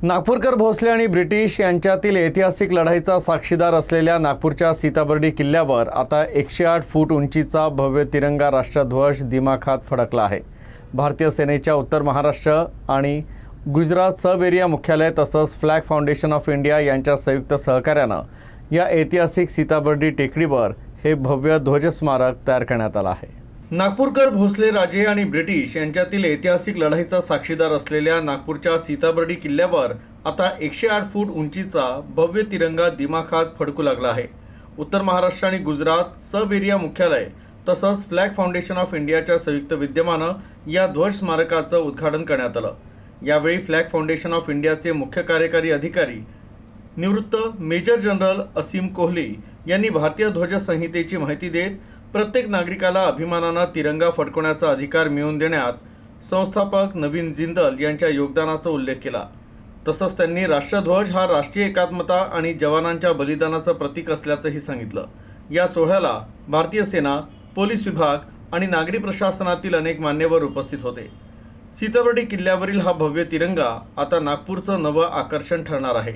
नागपूरकर भोसले आणि ब्रिटिश यांच्यातील ऐतिहासिक लढाईचा साक्षीदार असलेल्या नागपूरच्या सीताबर्डी किल्ल्यावर आता 108 फूट उंचीचा भव्य तिरंगा राष्ट्रध्वज दिमाखात फडकला आहे। भारतीय सेनेच्या उत्तर महाराष्ट्र आणि गुजरात सब एरिया मुख्यालय तसंच फ्लॅग फाउंडेशन ऑफ इंडिया यांच्या संयुक्त सहकार्यानं या ऐतिहासिक सीताबर्डी टेकडीवर हे भव्य ध्वज स्मारक तयार करण्यात आलं आहे। नागपूरकर भोसले राजे आणि ब्रिटिश यांच्यातील ऐतिहासिक लढाईचा साक्षीदार असलेल्या नागपूरच्या सीताबर्डी किल्ल्यावर आता 108 फूट उंचीचा भव्य तिरंगा दिमाखात फडकू लागला आहे। उत्तर महाराष्ट्र आणि गुजरात सब एरिया मुख्यालय तसंच फ्लॅग फाउंडेशन ऑफ इंडियाच्या संयुक्त विद्यमानं या ध्वज स्मारकाचं उद्घाटन करण्यात आलं। यावेळी फ्लॅग फाउंडेशन ऑफ इंडियाचे मुख्य कार्यकारी अधिकारी निवृत्त मेजर जनरल असीम कोहली यांनी भारतीय ध्वज संहितेची माहिती देत प्रत्येक नागरिकाला अभिमानानं तिरंगा फडकवण्याचा अधिकार मिळवून देण्यात संस्थापक नवीन जिंदल यांच्या योगदानाचा उल्लेख केला। तसंच त्यांनी राष्ट्रध्वज हा राष्ट्रीय एकात्मता आणि जवानांच्या बलिदानाचं प्रतीक असल्याचंही सांगितलं। या सोहळ्याला भारतीय सेना, पोलीस विभाग आणि नागरी प्रशासनातील अनेक मान्यवर उपस्थित होते। सीताबर्डी किल्ल्यावरील हा भव्य तिरंगा आता नागपूरचं नवं आकर्षण ठरणार आहे।